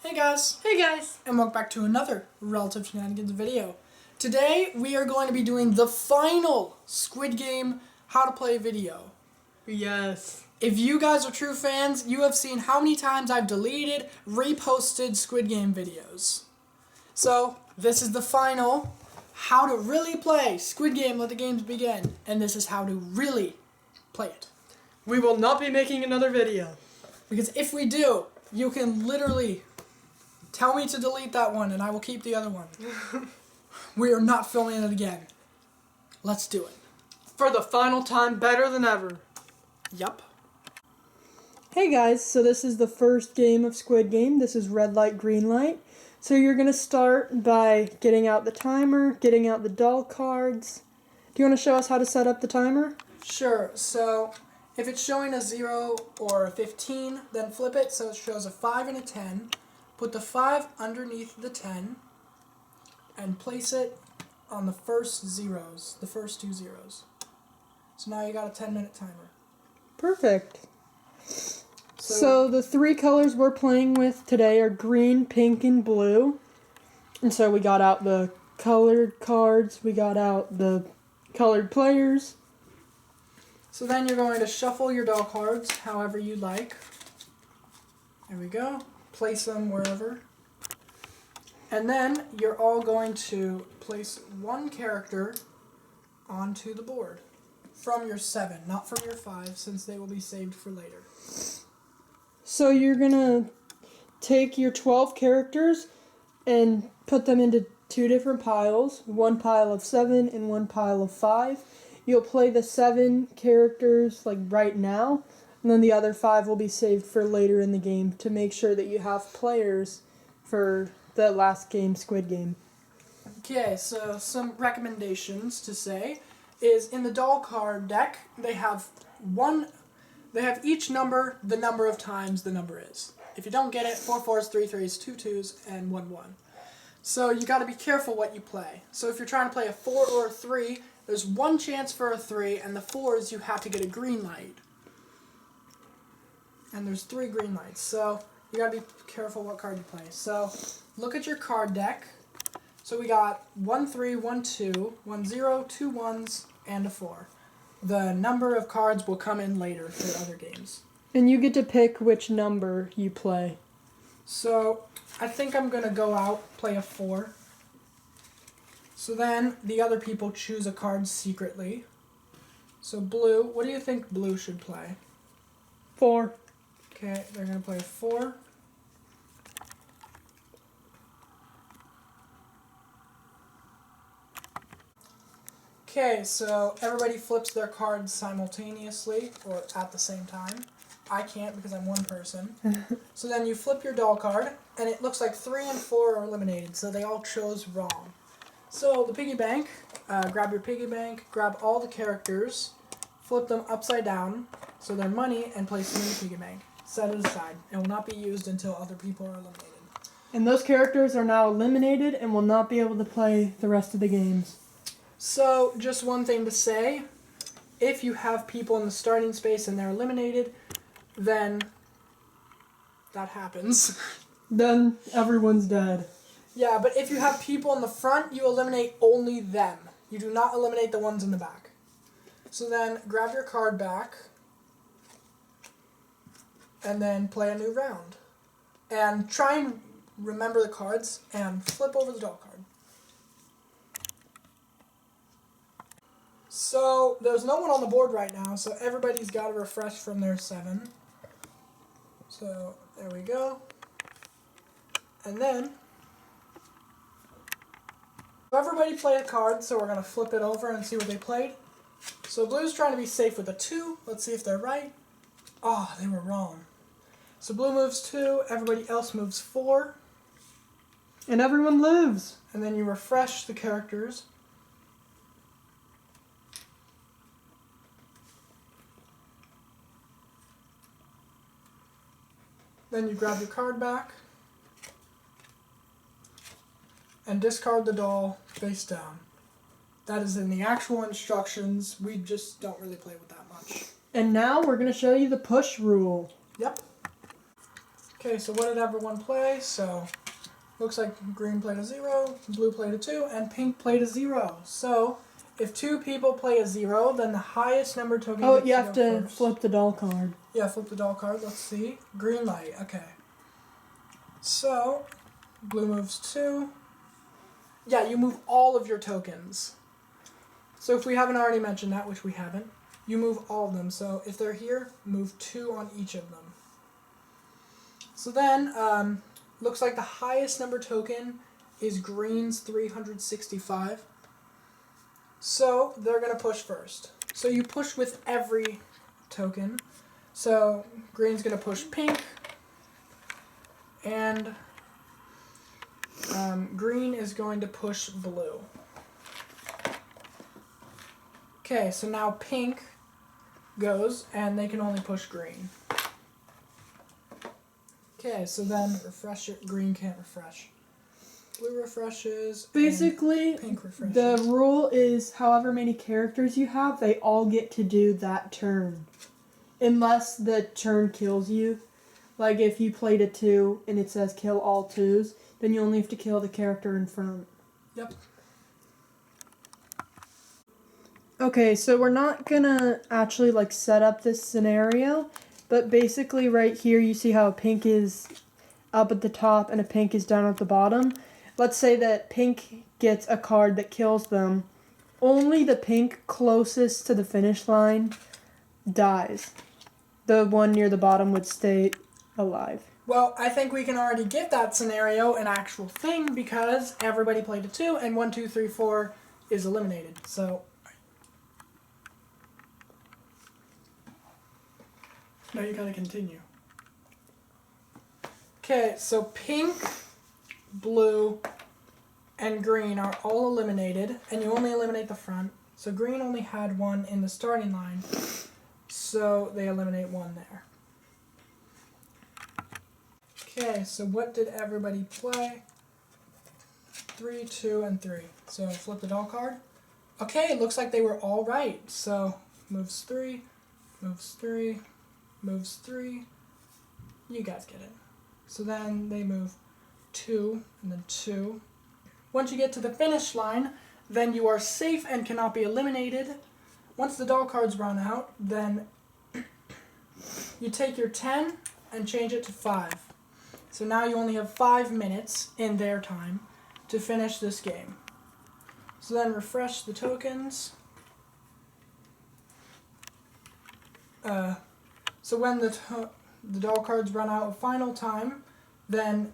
Hey guys! Hey guys! And welcome back to another Relative Shenanigans video. Today we are going to be doing the final Squid Game how to play video. Yes. If you guys are true fans, you have seen how many times I've deleted, reposted Squid Game videos. So, this is the final how to really play Squid Game, let the games begin. And this is how to really play it. We will not be making another video. Because if we do, you can literally tell me to delete that one and I will keep the other one. We are not filming it again. Let's do it. For the final time, better than ever. Yup. Hey guys, so this is the first game of Squid Game. This is red light, green light. So you're going to start by getting out the timer, getting out the doll cards. Do you want to show us how to set up the timer? Sure, so if it's showing a 0 or a 15, then flip it so it shows a 5 and a 10. Put the 5 underneath the 10 and place it on the first zeros, the first two zeros. So now you got a 10-minute timer. Perfect. So the three colors we're playing with today are green, pink, and blue. And so we got out the colored cards, we got out the colored players. So then you're going to shuffle your doll cards however you like. There we go. Place them wherever. And then you're all going to place one character onto the board. From your 7, not from your 5, since they will be saved for later. So you're going to take your 12 characters and put them into two different piles. One pile of 7 and one pile of 5. You'll play the 7 characters like right now, and then the other 5 will be saved for later in the game to make sure that you have players for the last game, Squid Game. Okay, so some recommendations to say is in the doll card deck, they have each number the number of times the number is. If you don't get it, 4 4s, 3 3s, 2 2s, and 1 1. So you got to be careful what you play. So if you're trying to play a 4 or a 3, there's one chance for a 3, and the 4s you have to get a green light. And there's 3 green lights, so you got to be careful what card you play. So look at your card deck. So we got 1 3, 1 2, 1 0, 2 1s, and a 4. The number of cards will come in later for other games. And you get to pick which number you play. So I think I'm going to go out, play a 4. So then the other people choose a card secretly. So blue, what do you think blue should play? 4. Okay, they're going to play a 4. Okay, so everybody flips their cards simultaneously, or at the same time. I can't because I'm one person. So then you flip your doll card, and it looks like 3 and 4 are eliminated, so they all chose wrong. So the piggy bank, grab your piggy bank, grab all the characters, flip them upside down, so they're money, and place them in the piggy bank. Set it aside. It will not be used until other people are eliminated. And those characters are now eliminated and will not be able to play the rest of the games. So, just one thing to say, if you have people in the starting space and they're eliminated, then that happens. Then everyone's dead. Yeah, but if you have people in the front, you eliminate only them. You do not eliminate the ones in the back. So then, grab your card back, and then play a new round. And try and remember the cards, and flip over the doll card. So, there's no one on the board right now, so everybody's got to refresh from their 7. So, there we go. And then, everybody play a card, so we're going to flip it over and see what they played. So, blue's trying to be safe with a 2. Let's see if they're right. Oh, they were wrong. So, blue moves 2, everybody else moves 4. And everyone lives. And then you refresh the characters. Then you grab your card back and discard the doll face down. That is in the actual instructions. We just don't really play with that much. And now we're going to show you the push rule. Yep. Okay, so what did everyone play? So, looks like green played a 0, blue played a 2, and pink played a 0. So, if 2 people play a 0, then the highest number token Oh, gets you have to first. flip the doll card. Yeah, flip the doll card. Let's see. Green light. Okay. So, blue moves 2. Yeah, you move all of your tokens. So if we haven't already mentioned that, which we haven't, you move all of them. So if they're here, move 2 on each of them. So then, looks like the highest number token is green's 365. So they're going to push first. So you push with every token. So green's going to push pink. And green is going to push blue. Okay, so now pink goes, and they can only push green. Okay, so then refresh it. Green can't refresh. Blue refreshes. Basically, and pink refreshes. the rule is however many characters you have, they all get to do that turn. Unless the turn kills you. Like if you played a 2 and it says kill all 2s, then you only have to kill the character in front. Yep. Okay, so we're not gonna actually like set up this scenario, but basically right here you see how a pink is up at the top and a pink is down at the bottom. Let's say that pink gets a card that kills them. Only the pink closest to the finish line dies. The one near the bottom would stay alive. Well, I think we can already give that scenario an actual thing because everybody played a 2 and 1, 2, 3, 4 is eliminated. So now you gotta continue. Okay, so pink, blue, and green are all eliminated, and you only eliminate the front. So green only had 1 in the starting line, so they eliminate 1 there. Okay, so what did everybody play? 3, 2, and 3. So flip the doll card. Okay, it looks like they were all right. So moves 3, moves 3, moves 3. You guys get it. So then they move 2 and then 2. Once you get to the finish line, then you are safe and cannot be eliminated. Once the doll cards run out, then you take your 10 and change it to 5. So now you only have 5 minutes in their time to finish this game. So then refresh the tokens. So when the doll cards run out of final time, then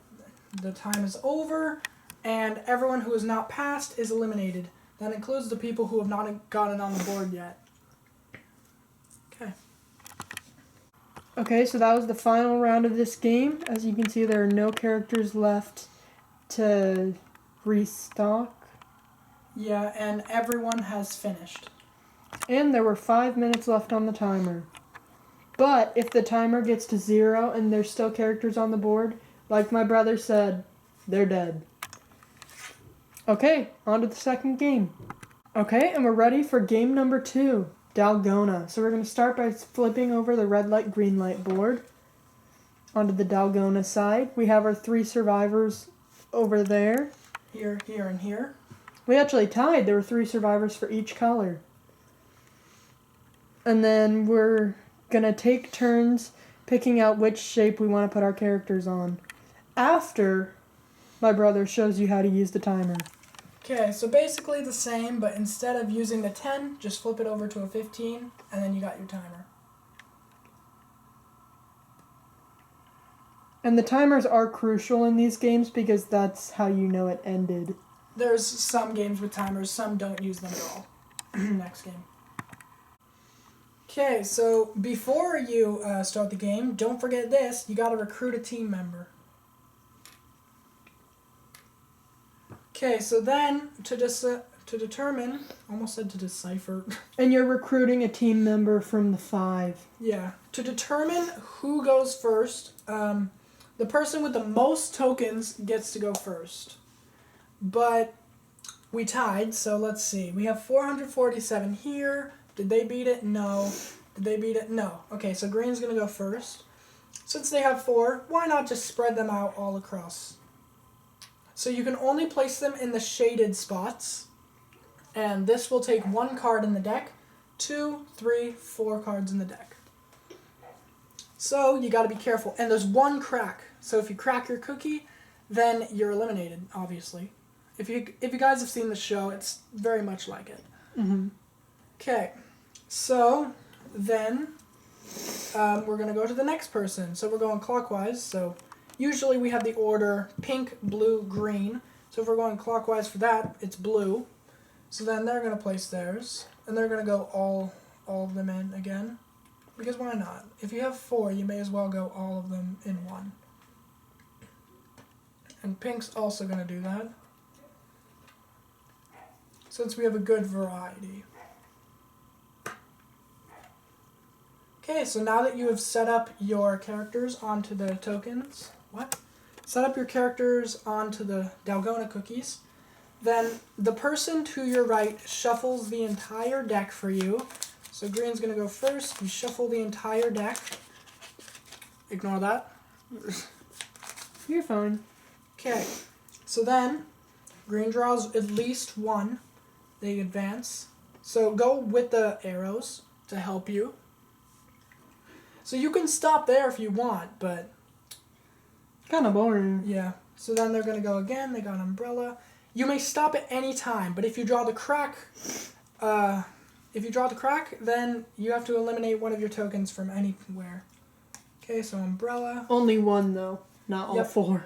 the time is over and everyone who has not passed is eliminated. That includes the people who have not gotten on the board yet. Okay. Okay, so that was the final round of this game. As you can see, there are no characters left to restock. Yeah, and everyone has finished. And there were 5 minutes left on the timer. But if the timer gets to 0 and there's still characters on the board, like my brother said, they're dead. Okay, on to the second game. Okay, and we're ready for game number 2, Dalgona. So we're going to start by flipping over the red light, green light board onto the Dalgona side. We have our 3 survivors over there. Here, here, and here. We actually tied. There were 3 survivors for each color. And then we're going to take turns picking out which shape we want to put our characters on. After my brother shows you how to use the timer. Okay, so basically the same, but instead of using the 10, just flip it over to a 15, and then you got your timer. And the timers are crucial in these games because that's how you know it ended. There's some games with timers, some don't use them at all. Next game. Okay, so before you start the game, don't forget this, you gotta recruit a team member. Okay, so then to determine, almost said to decipher. And you're recruiting a team member from the 5. Yeah, to determine who goes first, the person with the most tokens gets to go first. But we tied, so let's see. We have 447 here. Did they beat it? No. Did they beat it? No. Okay, so green's going to go first. Since they have 4, why not just spread them out all across? So you can only place them in the shaded spots, and this will take 1 card in the deck, 2, 3, 4 cards in the deck. So you got to be careful, and there's 1 crack. So if you crack your cookie, then you're eliminated, obviously. If you guys have seen the show, it's very much like it. Mm-hmm. Okay, so then we're going to go to the next person. So we're going clockwise. So usually we have the order pink, blue, green. So if we're going clockwise for that, it's blue. So then they're going to place theirs. And they're going to go all of them in again. Because why not? If you have 4, you may as well go all of them in 1. And pink's also going to do that. Since we have a good variety. Okay, so now that you have set up your characters onto the tokens, set up your characters onto the Dalgona cookies, then the person to your right shuffles the entire deck for you. So green's going to go first. You shuffle the entire deck. Ignore that. You're fine. Okay, so then green draws at least 1. They advance. So go with the arrows to help you. So you can stop there if you want, but Kind of boring. yeah. So then they're going to go again. They got umbrella. You may stop at any time, but if you draw the crack, then you have to eliminate one of your tokens from anywhere. Okay, so umbrella, Only 1 though, not all Yep. 4.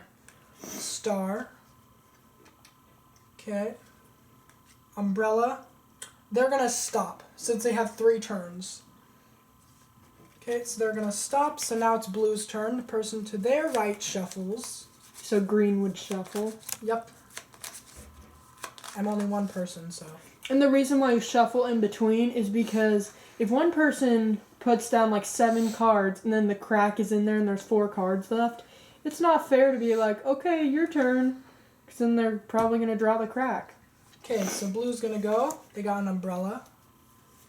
star. Okay. Umbrella. They're going to stop since they have 3 turns. Okay, so they're going to stop. So now it's blue's turn. The person to their right shuffles. So green would shuffle. Yep. I'm only one person, so. And the reason why you shuffle in between is because if one person puts down like 7 cards and then the crack is in there and there's 4 cards left, it's not fair to be like, okay, your turn, because then they're probably going to draw the crack. Okay, so blue's going to go. They got an umbrella.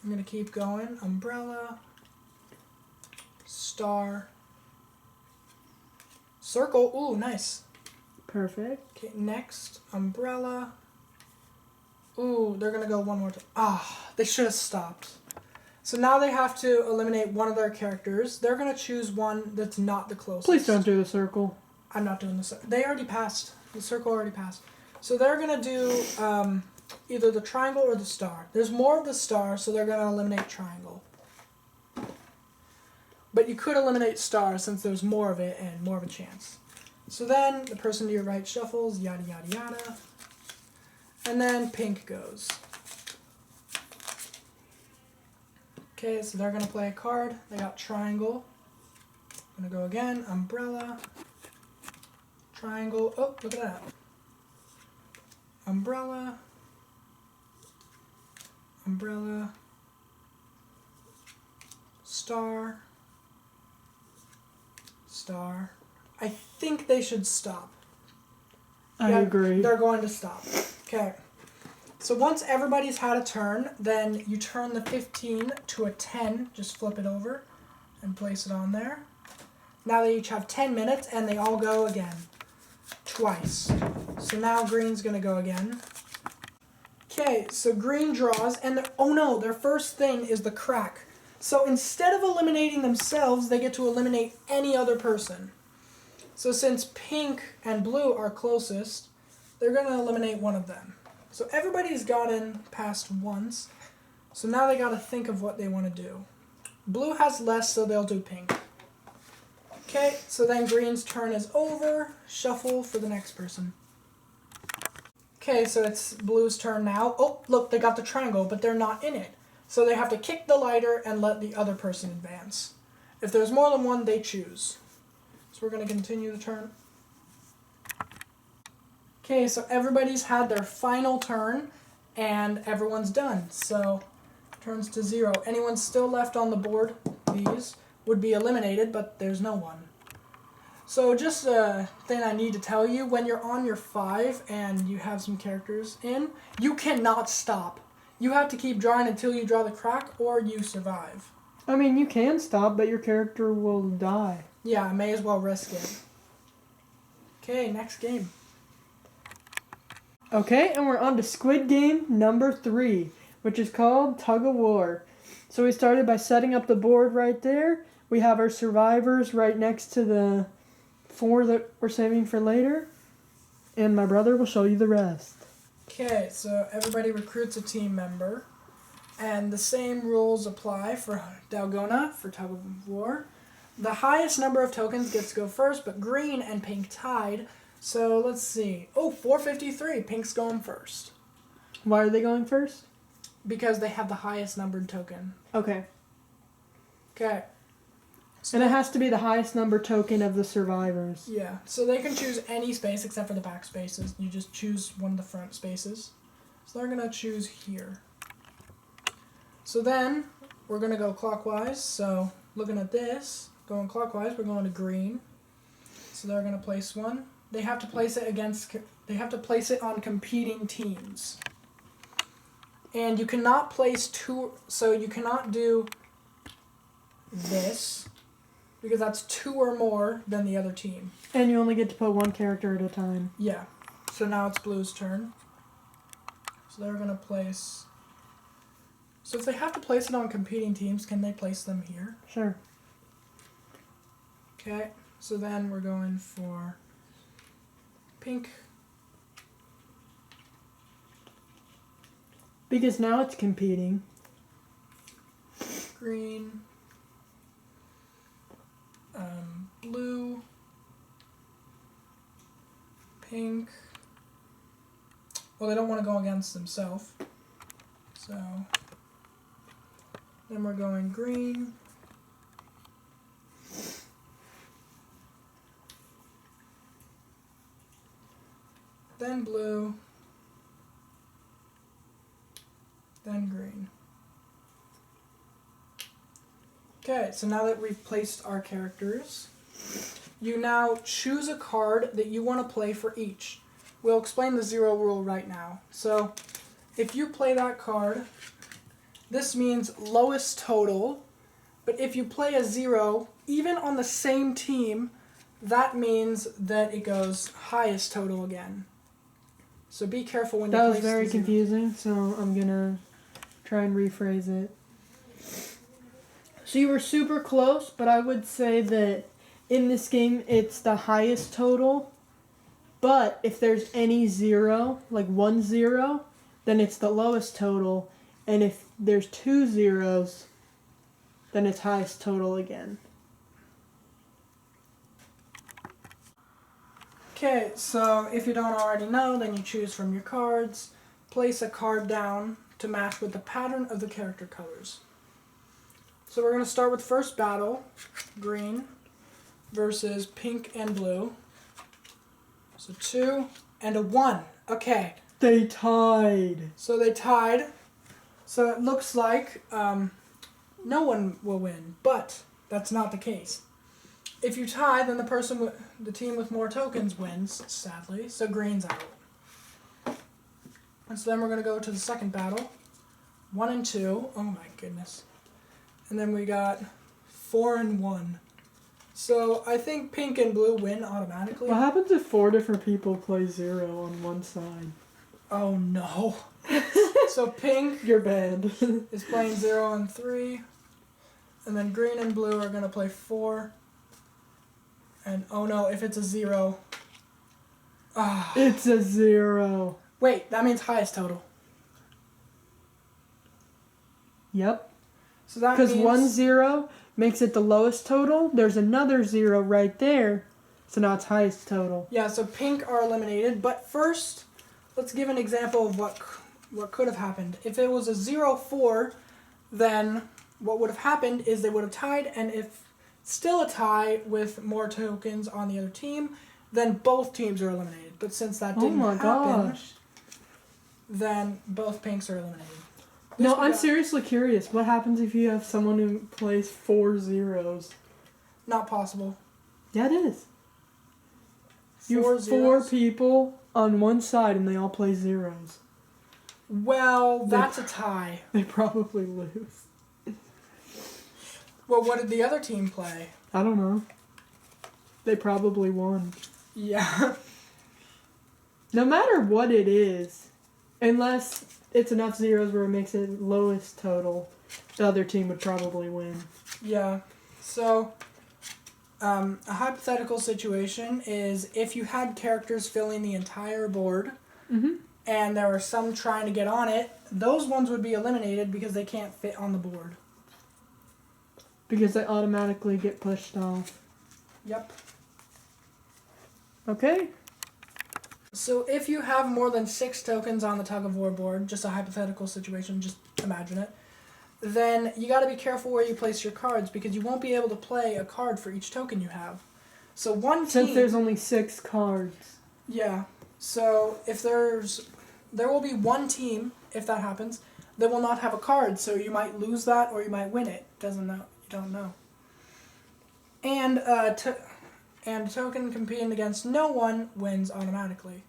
I'm going to keep going. Umbrella. Star. Circle. Ooh, nice. Perfect. Okay, next. Umbrella. Ooh, they're going to go one more time. Ah, they should have stopped. So now they have to eliminate one of their characters. They're going to choose one that's not the closest. Please don't do the circle. I'm not doing this. They already passed. The circle already passed. So they're going to do either the triangle or the star. There's more of the star, so they're going to eliminate triangle. But you could eliminate star since there's more of it and more of a chance. So then the person to your right shuffles, yada, yada, yada. And then pink goes. Okay, so they're going to play a card. They got triangle. I'm going to go again. Umbrella. Triangle. Oh, look at that. Umbrella. Umbrella. Star. Star. I think they should stop. I agree. They're going to stop. Okay. So once everybody's had a turn, then you turn the 15 to a 10. Just flip it over and place it on there. Now they each have 10 minutes, and they all go again. Twice. So now green's going to go again. Okay, so green draws, and oh no, their first thing is the crack. So instead of eliminating themselves, they get to eliminate any other person. So since pink and blue are closest, they're going to eliminate one of them. So everybody's gotten past once. So now they got to think of what they want to do. Blue has less, so they'll do pink. Okay, so then green's turn is over. Shuffle for the next person. Okay, so it's blue's turn now. Oh, look, they got the triangle, but they're not in it. So they have to kick the lighter and let the other person advance. If there's more than one, they choose. So we're going to continue the turn. Okay, so everybody's had their final turn, and everyone's done. So turns to 0. Anyone still left on the board, these, would be eliminated, but there's no one. So just a thing I need to tell you, when you're on your 5 and you have some characters in, you cannot stop. You have to keep drawing until you draw the crack or you survive. I mean, you can stop, but your character will die. Yeah, I may as well risk it. Okay, next game. Okay, and we're on to Squid Game number 3, which is called Tug of War. So we started by setting up the board right there. We have our survivors right next to the 4 that we're saving for later. And my brother will show you the rest. Okay, so everybody recruits a team member. And the same rules apply for Dalgona, for Tug of War. The highest number of tokens gets to go first, but green and pink tied. So let's see. Oh, 453. Pink's going first. Why are they going first? Because they have the highest numbered token. Okay. Okay. So And it has to be the highest number token of the survivors. yeah, so they can choose any space except for the back spaces. You just choose one of the front spaces. So they're going to choose here. So then we're going to go clockwise. So looking at this, going clockwise, we're going to green. So they're going to place one. They have to place it on competing teams. And you cannot place two, so you cannot do this because that's 2 or more than the other team. And you only get to put one character at a time. Yeah. So now it's blue's turn. So they're going to place... So if they have to place it on competing teams, can they place them here? Sure. Okay. So then we're going for pink. Because now it's competing. Green. Blue. Pink. Well, they don't want to go against themselves. So then we're going green. Then blue. Then green. Okay, so now that we've placed our characters, you now choose a card that you want to play for each. We'll explain the 0 rule right now. So, if you play that card, this means lowest total, but if you play a 0, even on the same team, that means that it goes highest total again. So be careful when you That place was very the 0. confusing, so I'm gonna try and rephrase it. So you were super close, but I would say that in this game it's the highest total. But if there's any 0, like 1 0, then it's the lowest total. And if there's 2 zeros, then it's highest total again. Okay, so if you don't already know, then you choose from your cards, place a card down to match with the pattern of the character colors. So we're going to start with first battle, green versus pink and blue. So 2 and a 1. Okay. They tied. So they tied. So it looks like no one will win, but that's not the case. If you tie, then the team with more tokens wins, sadly. So green's out. And so then we're going to go to the second battle. 1 and 2. Oh my goodness. And then we got 4 and 1. So I think pink and blue win automatically. What happens if 4 different people play 0 on one side? Oh no. So pink You're banned. is playing 0 and 3. And then green and blue are going to play 4. And oh no, if it's a 0. Ah. It's a 0. Wait, that means highest total. Yep. So that Because means 1 0 makes it the lowest total. There's another 0 right there. So now it's highest total. Yeah, so pink are eliminated. But first, let's give an example of what could have happened. If it was a 0-4, then what would have happened is they would have tied, and if still a tie with more tokens on the other team, then both teams are eliminated. But since that didn't happen, then both pinks are eliminated. No, I'm seriously curious. What happens if you have someone who plays 4 zeros? Not possible. Yeah, it is. You 4 have 4 zeros? people on one side and they all play zeros. Well, that's a tie. They probably lose. Well, what did the other team play? I don't know. they probably won. Yeah. No matter what it is, unless it's enough zeros where it makes it lowest total, the other team would probably win. Yeah. So, a hypothetical situation is if you had characters filling the entire board, Mm-hmm. and there were some trying to get on it, those ones would be eliminated because they can't fit on the board. Because they automatically get pushed off. Yep. Okay. So if you have more than 6 tokens on the Tug of War board, just a hypothetical situation, just imagine it, then you got to be careful where you place your cards because you won't be able to play a card for each token you have. So one team... Since there's only 6 cards. Yeah. So if there will be one team, if that happens, that will not have a card, so you might lose that or you might win it. You don't know. And a token competing against no one wins automatically.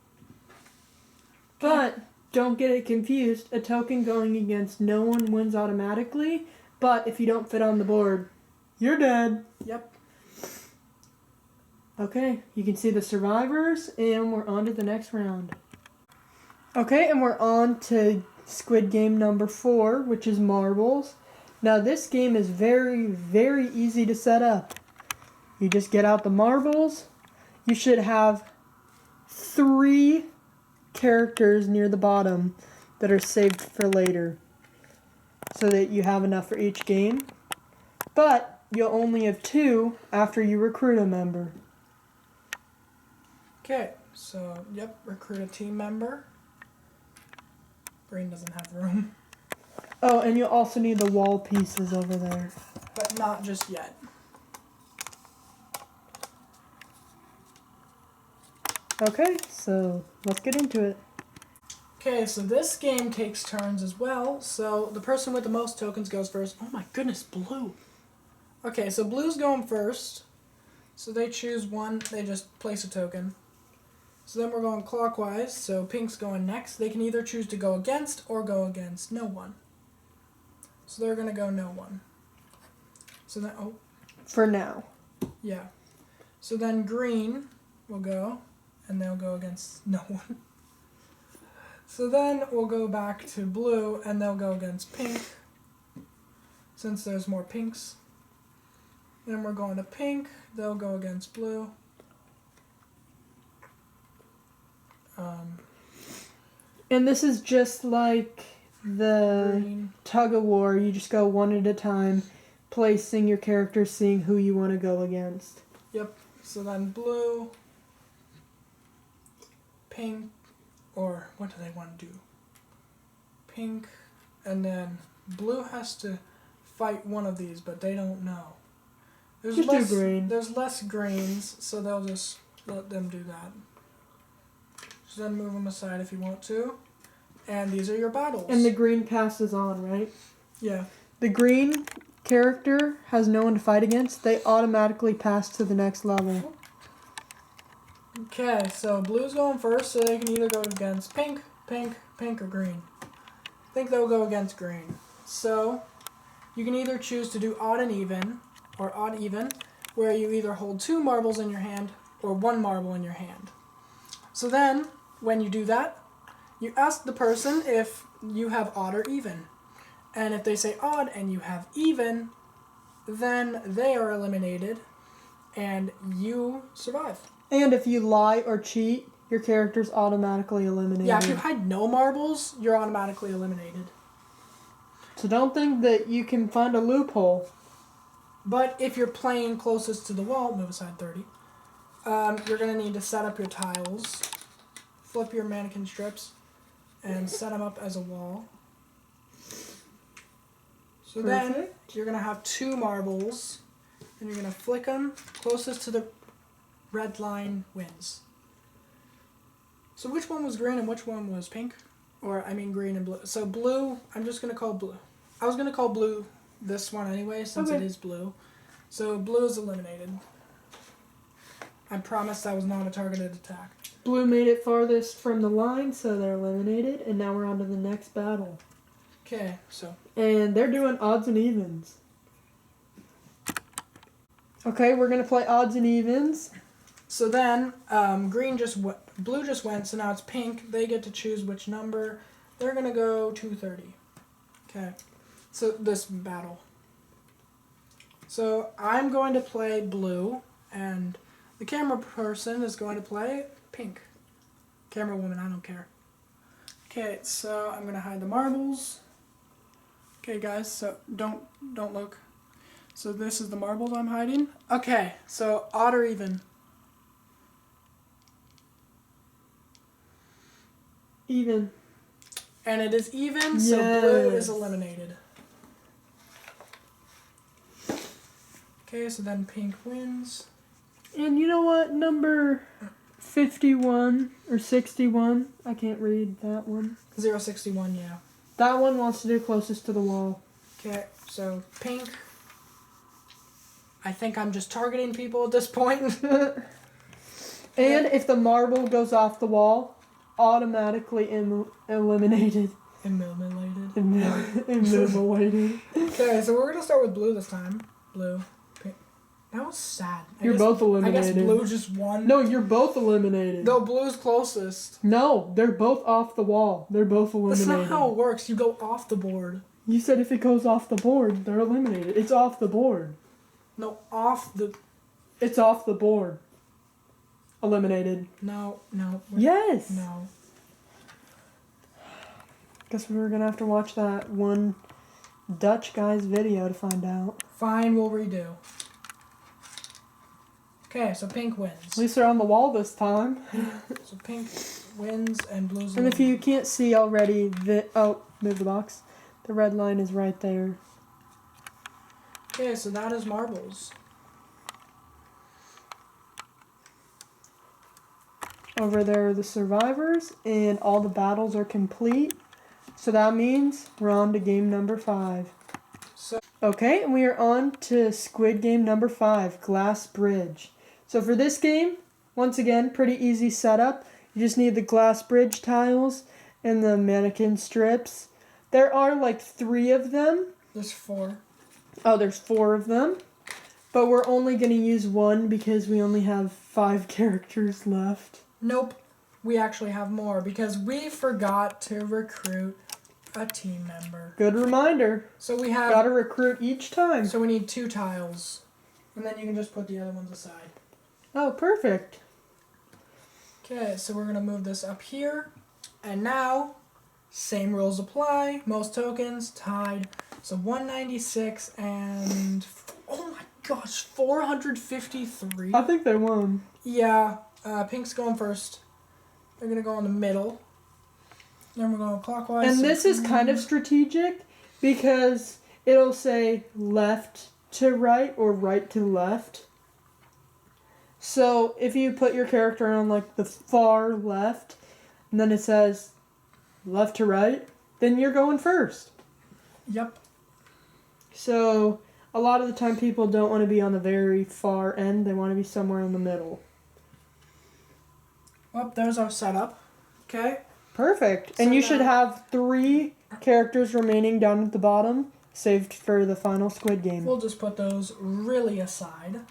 But don't get it confused. A token going against no one wins automatically, but if you don't fit on the board, you're dead. Yep. Okay, you can see the survivors, and we're on to the next round. Okay, and we're on to Squid Game number 4, which is marbles. Now this game is very, very easy to set up. You just get out the marbles. You should have 3 characters near the bottom that are saved for later, so that you have enough for each game. But you'll only have 2 after you recruit a member. Okay, so, yep, recruit a team member. Green doesn't have room. Oh, and you'll also need the wall pieces over there. But not just yet. Okay, so let's get into it. Okay, so this game takes turns as well. So the person with the most tokens goes first. Oh my goodness, blue. Okay, so blue's going first. So they choose one, they just place a token. So then we're going clockwise, so pink's going next. They can either choose to go against or go against no one. So they're going to go no one. So then, oh. For now. Yeah. So then green will go, and they'll go against no one. So then we'll go back to blue, and they'll go against pink, since there's more pinks. Then we're going to pink, they'll go against blue. And this is just like the Green. Tug of War. You just go one at a time, placing your characters, seeing who you want to go against. Yep. So then blue, pink, or what do they want to do? Pink, and then blue has to fight one of these, but they don't know. There's Just less, do green. There's less greens, so they'll just let them do that. So then move them aside if you want to. And these are your battles. And the green passes on, right? Yeah. The green character has no one to fight against. They automatically pass to the next level. Okay, so blue's going first, so they can either go against pink, pink, pink, or green. I think they'll go against green. So you can either choose to do odd and even, or odd even, where you either hold 2 marbles in your hand or 1 marble in your hand. So then, when you do that, you ask the person if you have odd or even. And if they say odd and you have even, then they are eliminated and you survive. And if you lie or cheat, your character's automatically eliminated. Yeah, if you hide no marbles, you're automatically eliminated. So don't think that you can find a loophole. But if you're playing closest to the wall, move aside 30, you're going to need to set up your tiles, flip your mannequin strips, and set them up as a wall. So then Perfect. you're going to have 2 marbles, and you're going to flick them. Closest to the red line wins. So which one was green and which one was pink? Or, I mean, green and blue. So blue, I'm just going to call blue. I was going to call blue this one anyway, since Okay. it is blue. So blue is eliminated. I promise that was not a targeted attack. Blue made it farthest from the line, so they're eliminated. And now we're on to the next battle. Okay, so. And they're doing odds and evens. Okay, we're going to play odds and evens. So then, blue just went, so now it's pink. They get to choose which number. They're gonna go 230. Okay, so this battle. So I'm going to play blue, and the camera person is going to play pink. Camera woman, I don't care. Okay, so I'm gonna hide the marbles. Okay, guys, so don't look. So this is the marbles I'm hiding. Okay, so odd or even? Even. And it is even, so blue is eliminated. Okay, so then pink wins. And you know what? Number 51 or 61. I can't read that one. 061, yeah. That one wants to do closest to the wall. Okay, so pink. I think I'm just targeting people at this point. And if the marble goes off the wall, automatically eliminated. Eliminated. Eliminated. Okay, so we're gonna start with blue this time. Blue. Pink. That was sad. You're both eliminated. I guess blue just won. No, you're both eliminated. No, blue's closest. No, they're both off the wall. They're both eliminated. That's not how it works. You go off the board. You said if it goes off the board, they're eliminated. It's off the board. No, off the... It's off the board. Eliminated. No. Yes. No. Guess we were gonna have to watch that one Dutch guy's video to find out. Fine, we'll redo. Okay, so pink wins. At least they're on the wall this time. So pink wins and blue's And if you can't see already, move the box. The red line is right there. Okay, so that is marbles. Over there are the survivors, and all the battles are complete. So that means we're on to game number 5. Okay, and we are on to Squid Game number 5, Glass Bridge. So for this game, once again, pretty easy setup. You just need the glass bridge tiles and the mannequin strips. There are like 3 of them. There's 4. Oh, there's 4 of them. But we're only going to use 1 because we only have 5 characters left. Nope. We actually have more because we forgot to recruit a team member. Good reminder. So we have... Gotta recruit each time. So we need 2 tiles. And then you can just put the other ones aside. Oh, perfect. Okay, so we're going to move this up here. And now, same rules apply. Most tokens, tied. So 196 and... Oh my gosh, 453. I think they won. Yeah, pink's going first. They're going to go in the middle. Then we're going clockwise. And this is kind of strategic because it'll say left to right or right to left. So if you put your character on like the far left and then it says left to right, then you're going first. Yep. So a lot of the time people don't want to be on the very far end. They want to be somewhere in the middle. Well, there's our setup. Okay. Perfect. So And you now- should have 3 characters remaining down at the bottom, saved for the final Squid Game. We'll just put those really aside.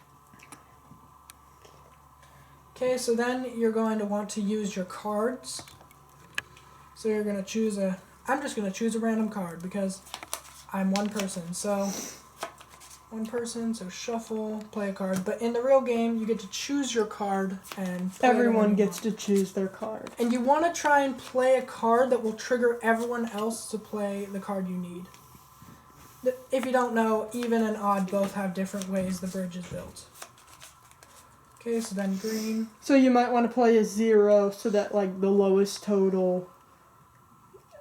Okay, so then you're going to want to use your cards. So you're going to choose I'm just going to choose a random card because I'm one person. So so shuffle, play a card. But in the real game, you get to choose your card and play Everyone the gets to choose their card. And you want to try and play a card that will trigger everyone else to play the card you need. If you don't know, even and odd both have different ways the bridge is built. Okay, so then green. So you might want to play a 0 so that like the lowest total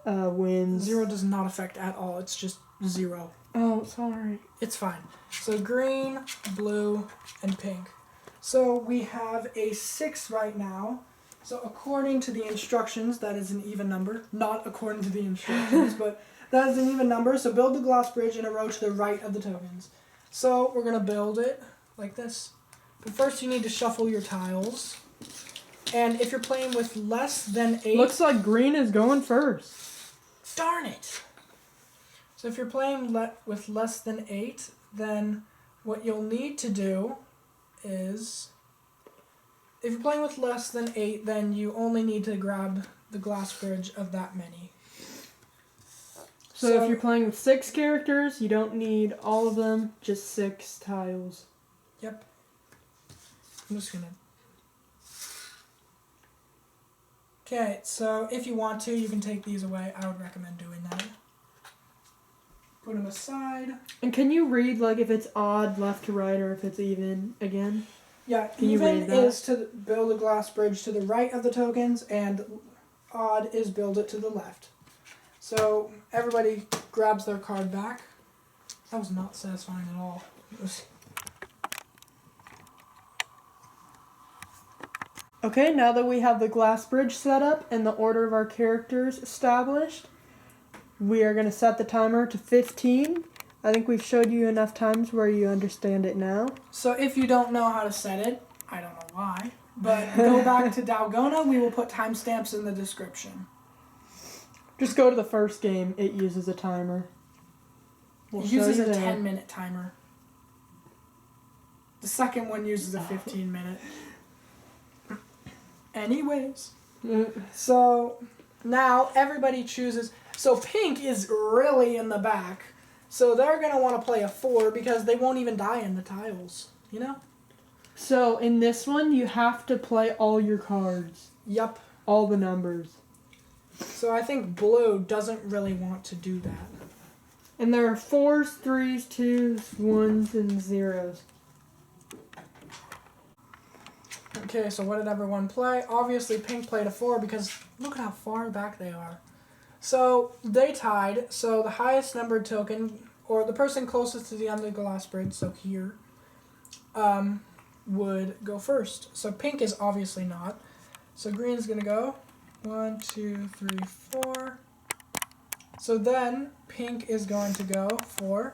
wins. 0 does not affect at all. It's just 0. Oh, sorry. It's fine. So green, blue, and pink. So we have a 6 right now. So according to the instructions, that is an even number. Not according to the instructions, but that is an even number. So build the glass bridge in a row to the right of the tokens. So we're going to build it like this. But first you need to shuffle your tiles. And if you're playing with less than 8... Looks like green is going first. Darn it! So if you're playing with less than 8, then what you'll need to do is If you're playing with less than 8, then you only need to grab the glass bridge of that many. So if you're playing with 6 characters, you don't need all of them, just 6 tiles. Yep. I'm just gonna... Okay, so if you want to, you can take these away. I would recommend doing that. Put them aside. And can you read, like, if it's odd left to right or if it's even again? Yeah, Can you even read that? is to build a glass bridge to the right of the tokens, and odd is build it to the left. So everybody grabs their card back. That was not satisfying at all. It was... Okay, now that we have the glass bridge set up and the order of our characters established, we are going to set the timer to 15. I think we've showed you enough times where you understand it now. So if you don't know how to set it, I don't know why, but go back to Dalgona. We will put timestamps in the description. Just go to the first game. It uses a timer. We'll It show uses you a there. 10-minute timer. The second one uses a 15-minute. Anyways, so now everybody chooses. So pink is really in the back. So they're going to want to play a 4 because they won't even die in the tiles, you know? So in this one, you have to play all your cards. Yup. All the numbers. So I think blue doesn't really want to do that. And there are 4s, 3s, 2s, 1s, and 0s. Okay, so what did everyone play? Obviously pink played a 4 because look at how far back they are. So they tied. So the highest numbered token, or the person closest to the end of the glass bridge, so here, would go first. So pink is obviously not. So green's gonna go 1, 2, 3, 4. So then pink is going to go 4.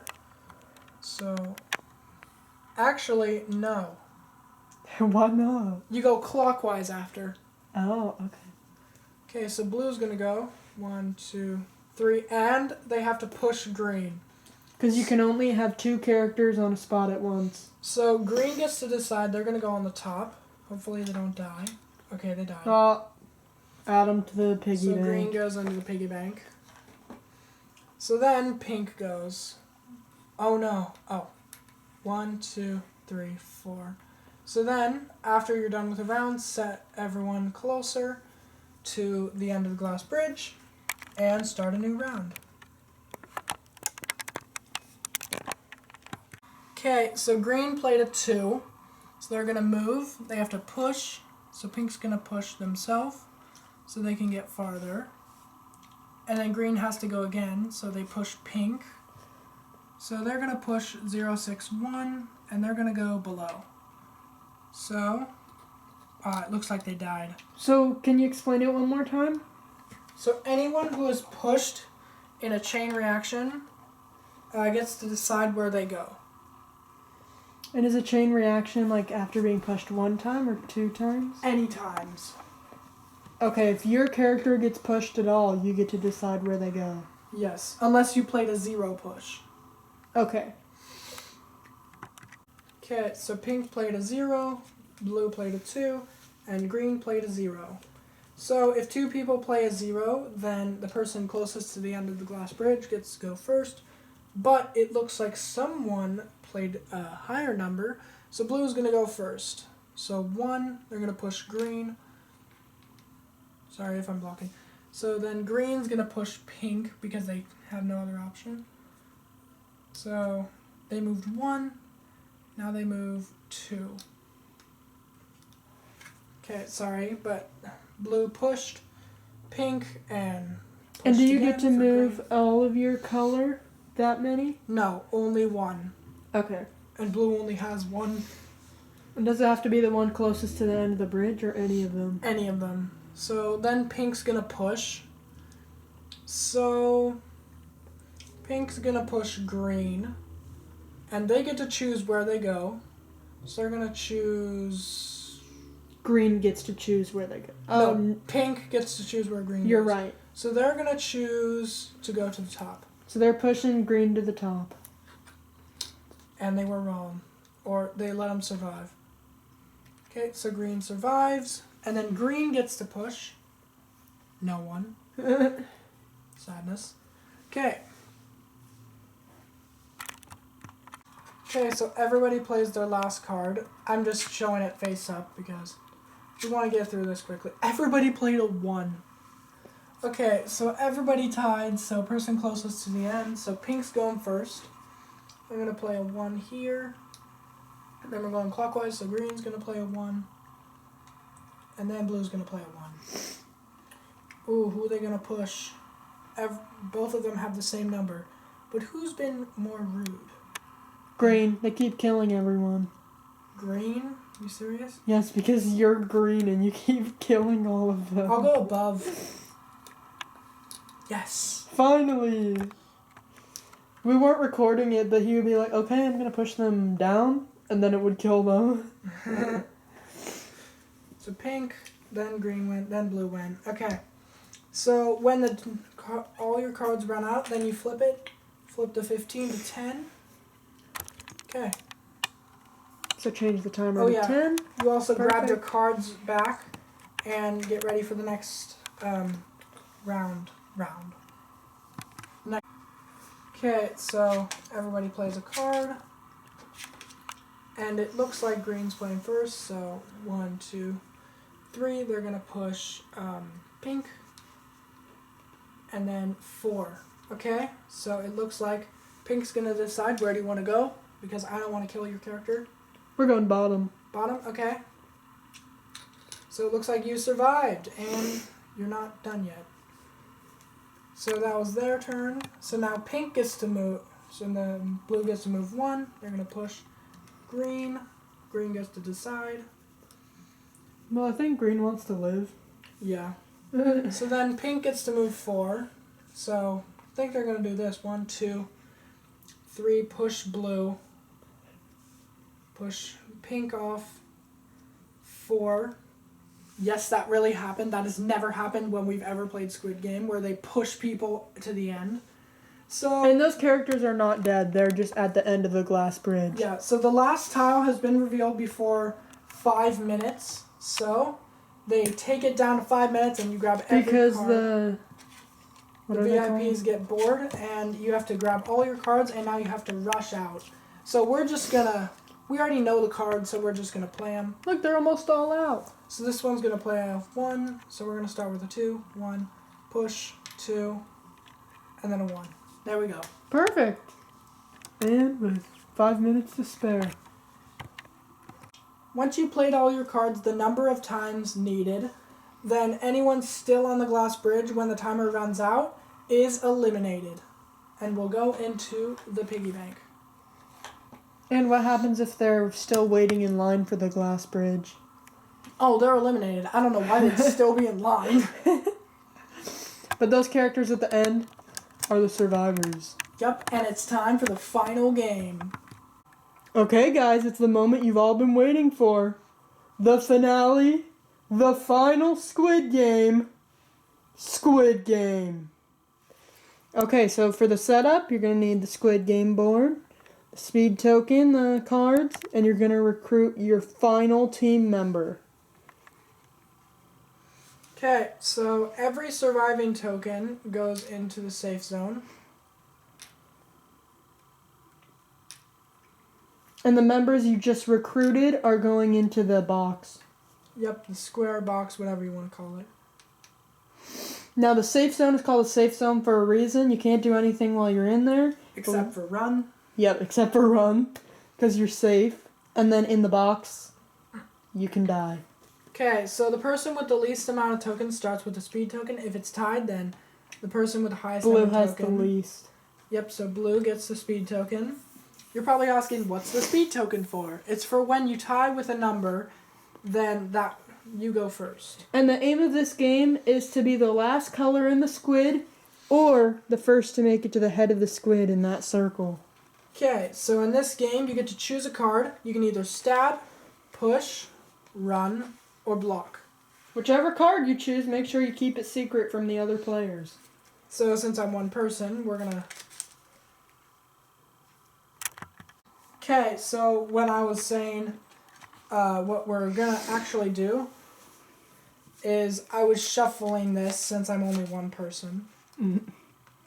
So actually no. Why not? You go clockwise after. Oh, okay. Okay, so blue's gonna go 1, 2, 3, and they have to push green. Because you can only have 2 characters on a spot at once. So green gets to decide. They're gonna go on the top. Hopefully they don't die. Okay, they died. Add them to the piggy So bank. green goes into the piggy bank. So then pink goes. Oh no. Oh. 1, 2, 3, 4. So then, after you're done with the round, set everyone closer to the end of the glass bridge and start a new round. Okay, so green played a 2. So they're going to move. They have to push. So pink's going to push themselves so they can get farther. And then green has to go again, so they push pink. So they're going to push 0, 6, 1, and they're going to go below. So, it looks like they died. So, can you explain it one more time? So anyone who is pushed in a chain reaction gets to decide where they go. And is a chain reaction like after being pushed 1 time or 2 times? Any times. Okay, if your character gets pushed at all, you get to decide where they go. Yes, unless you played a 0 push. Okay. Okay, so pink played a 0, blue played a 2, and green played a 0. So if 2 people play a 0, then the person closest to the end of the glass bridge gets to go first. But it looks like someone played a higher number, so blue is going to go first. So 1, they're going to push green. Sorry if I'm blocking. So then green's going to push pink because they have no other option. So they moved 1. Now they move 2. Okay, sorry, but blue pushed pink and pushed And do you again get to for move green. all of your color? That many? No, only 1. Okay. And blue only has 1. And does it have to be the one closest to the end of the bridge or any of them? Any of them. So then pink's gonna push. So pink's gonna push green. And they get to choose where they go. So they're gonna choose... Green gets to choose where they go. No, pink gets to choose where green You're goes. right. So they're gonna choose to go to the top. So they're pushing green to the top. And they were wrong. Or they let them survive. Okay, so green survives. And then green gets to push. No one. Sadness. Okay. Okay, so everybody plays their last card. I'm just showing it face up because we want to get through this quickly. Everybody played a 1. Okay, so everybody tied, so person closest to the end. So pink's going first. I'm going to play a 1 here. And then we're going clockwise, so green's going to play a 1. And then blue's going to play a 1. Ooh, who are they going to push? Both of them have the same number. But who's been more rude? Green. They keep killing everyone. Green? You serious? Yes, because you're green and you keep killing all of them. I'll go above. Yes. Finally! We weren't recording it, but he would be like, okay, I'm going to push them down, and then it would kill them. So pink, then green went, then blue went. Okay. So when all your cards run out, then you flip it. Flip the 15 to 10. Okay. So change the timer to 10. You also grab your Perfect. cards back and get ready for the next round. Okay, so everybody plays a card. And it looks like green's playing first, so 1, 2, 3. They're going to push pink. And then 4. Okay, so it looks like pink's going to decide where do you want to go, because I don't want to kill your character. We're going bottom. Bottom, okay. So it looks like you survived, and you're not done yet. So that was their turn. So now pink gets to move. So then blue gets to move 1. They're going to push green. Green gets to decide. Well, I think green wants to live. Yeah. So then pink gets to move 4. So I think they're going to do this. 1, 2, 3. Push blue. Push pink off. 4. Yes, that really happened. That has never happened when we've ever played Squid Game, where they push people to the end. So And those characters are not dead. They're just at the end of the glass bridge. yeah, so the last tile has been revealed before 5 minutes. So they take it down to 5 minutes and you grab every Because card. the VIPs get bored and you have to grab all your cards and now you have to rush out. So we're just gonna, we already know the cards, so we're just gonna play them. Look, they're almost all out. So this one's gonna play a 1, so we're gonna start with a 2, 1, push, 2, and then a 1. There we go. Perfect. And with 5 minutes to spare. Once you played all your cards the number of times needed, then anyone still on the glass bridge when the timer runs out is eliminated. And we'll go into the piggy bank. And what happens if they're still waiting in line for the glass bridge? Oh, they're eliminated. I don't know why they'd still be in line. But those characters at the end are the survivors. Yep, and it's time for the final game. Okay, guys, it's the moment you've all been waiting for. The finale. The final Squid Game. Squid Game. Okay, so for the setup, you're going to need the Squid Game board, the speed token, the cards, and you're going to recruit your final team member. Okay, so every surviving token goes into the safe zone. And the members you just recruited are going into the box. Yep, the square box, whatever you want to call it. Now, the safe zone is called a safe zone for a reason. You can't do anything while you're in there. Except for run. Yep, except for run, because you're safe. And then in the box, you can die. Okay, so the person with the least amount of tokens starts with the speed token. If it's tied, then the person with the highest Blue number has token. the least. Yep, so blue gets the speed token. You're probably asking, what's the speed token for? It's for when you tie with a number, then that you go first. And the aim of this game is to be the last color in the squid, or the first to make it to the head of the squid in that circle. Okay, so in this game, you get to choose a card. You can either stab, push, run, or block. Whichever card you choose, make sure you keep it secret from the other players. So since I'm one person, we're gonna... Okay, so when I was saying what we're gonna actually do is I was shuffling this since I'm only one person. Mm.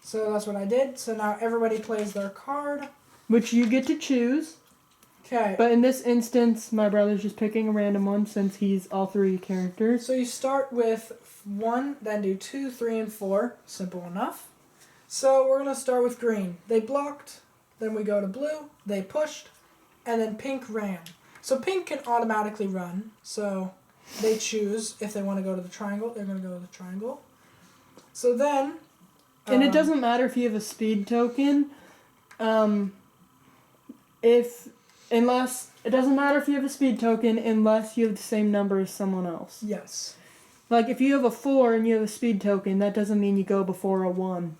So that's what I did. So now everybody plays their card. Which you get to choose. Okay. But in this instance, my brother's just picking a random one since he's all three characters. So you start with 1, then do 2, 3, and 4. Simple enough. So we're going to start with green. They blocked, then we go to blue, they pushed, and then pink ran. So pink can automatically run. So they choose if they want to go to the triangle, they're going to go to the triangle. So then... And it doesn't matter if you have a speed token. It doesn't matter if you have a speed token unless you have the same number as someone else. Yes. Like if you have a 4 and you have a speed token, that doesn't mean you go before a 1.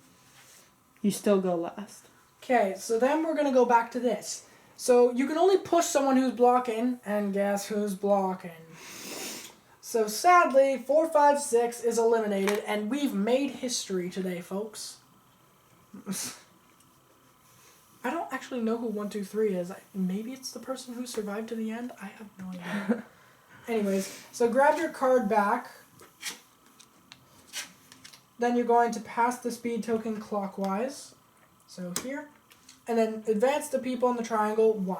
You still go last. Okay, so then we're going to go back to this. So you can only push someone who's blocking, and guess who's blocking? So sadly, 4, 5, 6 is eliminated, and we've made history today, folks. I don't actually know who 1, 2, 3 is. Maybe it's the person who survived to the end? I have no idea. Anyways, so grab your card back. Then you're going to pass the speed token clockwise. So here. And then advance the people in the triangle 1.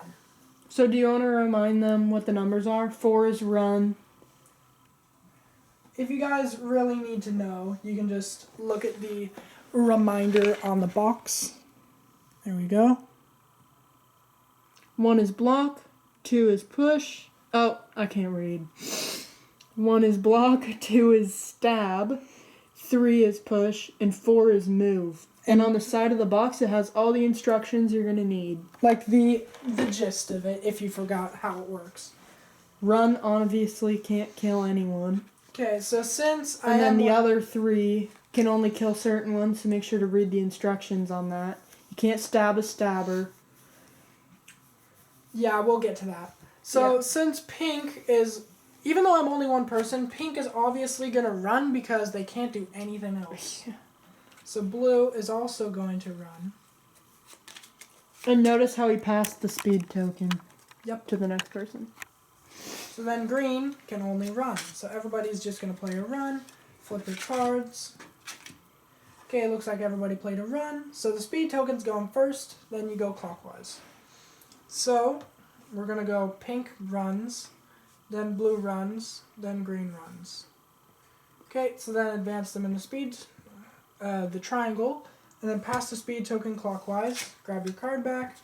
So do you want to remind them what the numbers are? 4 is run. If you guys really need to know, you can just look at the reminder on the box. There we go. 1 is block. 2 is push. Oh, I can't read. 1 is block. 2 is stab. 3 is push. And 4 is move. And on the side of the box, it has all the instructions you're going to need. Like the gist of it, if you forgot how it works. Run obviously can't kill anyone. Okay, so since And then the other 3 can only kill certain ones, so make sure to read the instructions on that. You can't stab a stabber. Yeah, we'll get to that. So since pink is, even though I'm only one person, pink is obviously going to run because they can't do anything else. So blue is also going to run. And notice how he passed the speed token. Yep. To the next person. So then green can only run. So everybody's just going to play a run. Flip your cards. Okay, it looks like everybody played a run. So the speed token's going first, then you go clockwise. So we're going to go pink runs, then blue runs, then green runs. Okay, so then advance them in the triangle, and then pass the speed token clockwise. Grab your card back,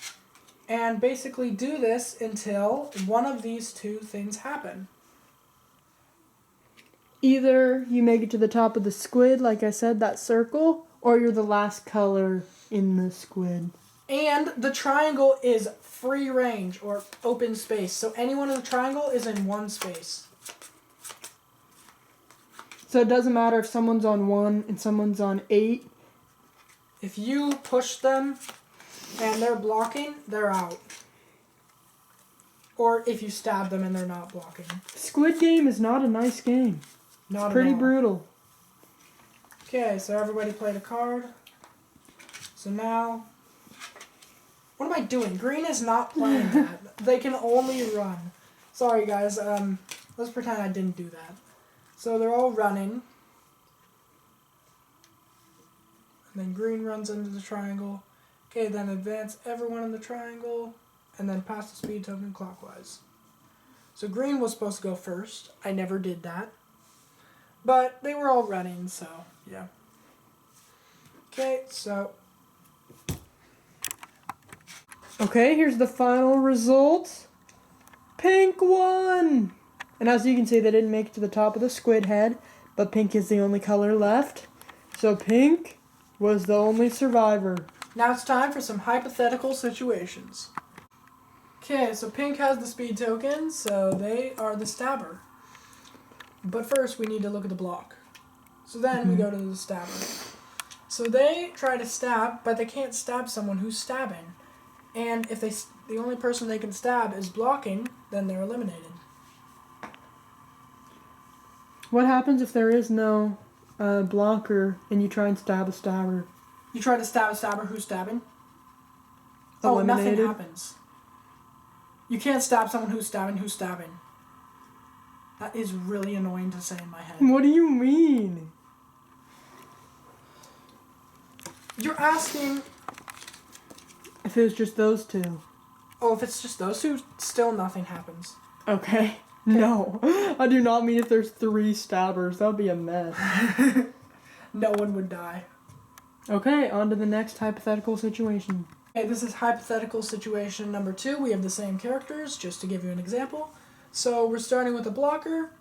and basically do this until one of these two things happen. Either you make it to the top of the squid, like I said, that circle, or you're the last color in the squid. And the triangle is free range, or open space. So anyone in the triangle is in one space. So it doesn't matter if someone's on 1 and someone's on 8. If you push them and they're blocking, they're out. Or if you stab them and they're not blocking. Squid Game is not a nice game. Not It's pretty at all. brutal. Okay, so everybody played a card. So now, what am I doing? Green is not playing that. They can only run. Sorry guys, let's pretend I didn't do that. So they're all running. And then green runs into the triangle. Okay, then advance everyone in the triangle. And then pass the speed token clockwise. So green was supposed to go first. I never did that. But they were all running, so yeah. Okay, so. Okay, here's the final result. Pink won! And as you can see, they didn't make it to the top of the squid head, but pink is the only color left. So pink was the only survivor. Now it's time for some hypothetical situations. Okay, so pink has the speed token, so they are the stabber. But first we need to look at the block. So then we go to the stabber. So they try to stab, but they can't stab someone who's stabbing. And if the only person they can stab is blocking, then they're eliminated. What happens if there is no blocker and you try and stab a stabber? You try to stab a stabber who's stabbing? Oh, Eliminated? nothing happens. You can't stab someone who's stabbing. That is really annoying to say in my head. What do you mean? You're asking... If it was just those two. Oh, if it's just those two, still nothing happens. Okay. No. I do not mean if there's 3 stabbers. That would be a mess. No one would die. Okay, on to the next hypothetical situation. Okay, this is hypothetical situation number 2. We have the same characters, just to give you an example. So we're starting with a blocker,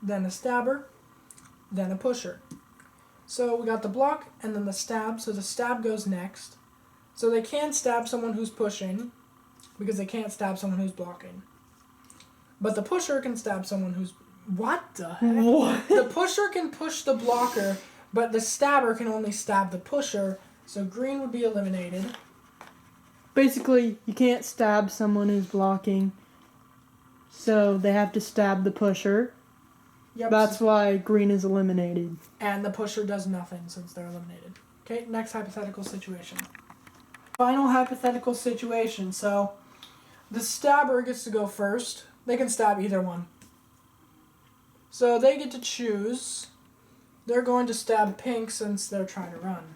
then a stabber, then a pusher. So we got the block and then the stab, so the stab goes next. So they can't stab someone who's pushing, because they can't stab someone who's blocking. But the pusher can stab someone who's... What the heck? What? The pusher can push the blocker, but the stabber can only stab the pusher, so green would be eliminated. Basically, you can't stab someone who's blocking, so they have to stab the pusher. Yep. That's why green is eliminated. And the pusher does nothing since they're eliminated. Okay, next hypothetical situation. Final hypothetical situation. So, the stabber gets to go first. They can stab either one. So they get to choose. They're going to stab pink since they're trying to run.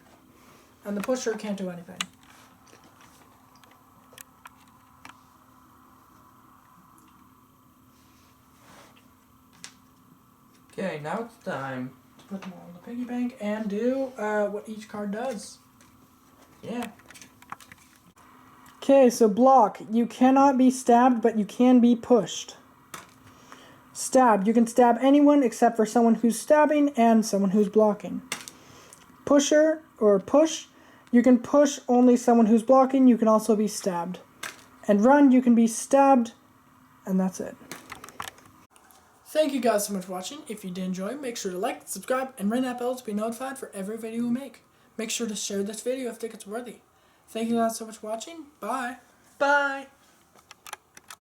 And the pusher can't do anything. Okay, now it's time. To put them all in the piggy bank and do what each card does. Yeah. Okay, so block. You cannot be stabbed, but you can be pushed. Stab. You can stab anyone except for someone who's stabbing and someone who's blocking. Pusher, or push. You can push only someone who's blocking. You can also be stabbed. And run, you can be stabbed. And that's it. Thank you guys so much for watching. If you did enjoy, make sure to like, subscribe, and ring that bell to be notified for every video we make. Make sure to share this video if you think it's worthy. Thank you guys so much for watching. Bye. Bye.